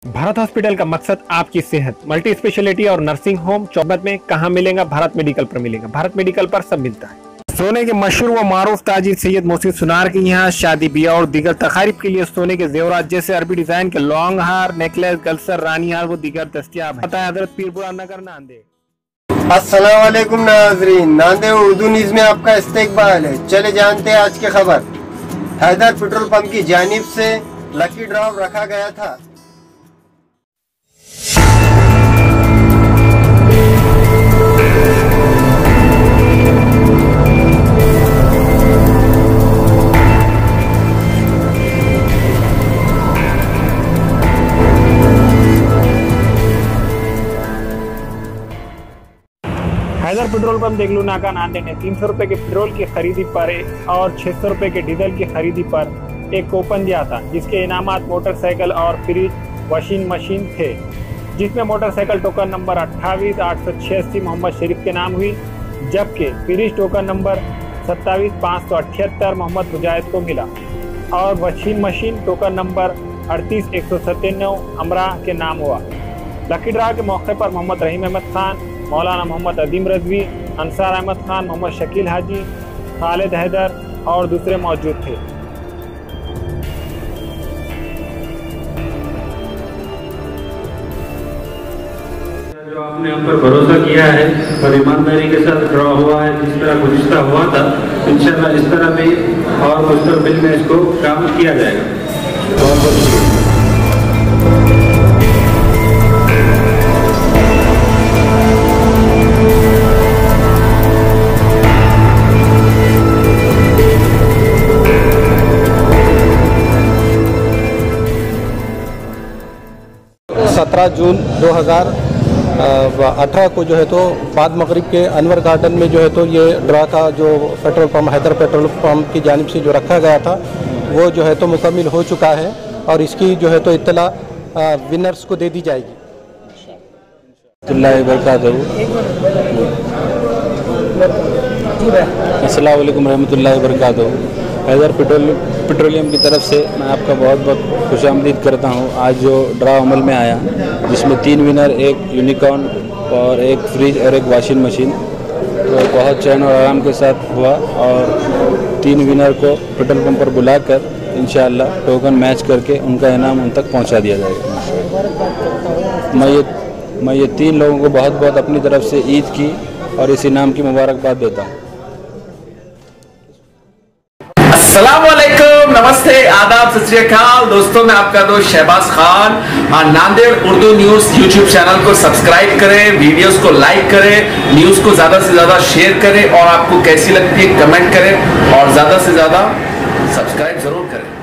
Bharat hospital का मकसद आपकी सेहत। मल्टी स्पेशलिटी और नर्सिंग होम चौबत में कहाँ मिलेगा? भारत मेडिकल पर मिलेगा। भारत मेडिकल पर सब मिलता है। सोने के मशहूर व मारूफ ताजिर सैयद मोहसिन सुनार के यहाँ शादी ब्याह और दीगर तकारीब के लिए सोने के जेवरात जैसे अरबी डिजाइन के लॉन्ग हार, नेकलेस, गलसर, रानी हार वो दीगर दस्तियाब है। बताया हजरत पीरपुरा नगर नांदेड़। अस्सलाम वालेकुम नाज़रीन, नांदेड़ उर्दू न्यूज़ में आपका इस्तकबाल है। चले जानते हैं आज की खबर। हैदर पेट्रोल पंप की जानिब से लकी ड्रॉ रखा गया था। हैदर पेट्रोल पंप देगलू नाका नांदेड़ ने 300 रुपए के पेट्रोल की खरीदी पर और 600 रुपए के डीजल की खरीदी पर एक कूपन दिया था, जिसके इनामात मोटरसाइकिल और फ्रिज वॉशिंग मशीन थे, जिसमें मोटरसाइकिल टोकन नंबर 28,886 मोहम्मद शरीफ के नाम हुई, जबकि फ्रिज टोकन नंबर 27,578 मोहम्मद मुजाहिद को मिला और वॉशिंग मशीन टोकन नंबर 38,197 अमरा के नाम हुआ। लकी ड्रा के मौके पर मोहम्मद रहीम अहमद खान, मौलाना मोहम्मद अदीम रजवी, अंसार अहमद खान, मोहम्मद शकील हाजी, खालिद हैदर और दूसरे मौजूद थे। जो आपने हम पर भरोसा किया है और ईमानदारी के साथ ड्रॉ हुआ है, जिस तरह गुज़िश्ता हुआ था, इंशाल्लाह इस तरह भी और मुस्तकबिल में इसको काम किया जाएगा। बहुत बहुत शुक्रिया। 17 जून 2018 को जो है तो बाद मगरिब के अनवर गार्डन में जो है तो ये ड्रा का जो petrol pump Haidar petrol pump की जानिब से जो रखा गया था वो जो है तो मुकम्मिल हो चुका है और इसकी जो है तो इत्तला विनर्स को दे दी जाएगी। अस्सलाम वालेकुम रहमतुल्लाहि व बरकातहू। हैदर पेट्रोलियम की तरफ से मैं आपका बहुत बहुत खुशामदीद करता हूँ। आज जो ड्रा अमल में आया, जिसमें 3 विनर, एक यूनिकॉर्न और एक फ्रिज और एक वॉशिंग मशीन, तो बहुत चैन और आराम के साथ हुआ और 3 विनर को पेट्रोल पंप पर बुलाकर इंशाअल्लाह टोकन मैच करके उनका इनाम उन तक पहुँचा दिया जाएगा। मैं ये 3 लोगों को बहुत बहुत अपनी तरफ से ईद की और इस इनाम की मुबारकबाद देता हूँ। अस्सलामुअलैकुम, नमस्ते, आदाब, सत श्री अकाल। दोस्तों, मैं आपका दोस्त Shahbaz Khan. Nanded Urdu news YouTube channel को सब्सक्राइब करें, वीडियोस को लाइक करें, न्यूज़ को ज़्यादा से ज़्यादा शेयर करें और आपको कैसी लगती है कमेंट करें और ज़्यादा से ज़्यादा सब्सक्राइब ज़रूर करें।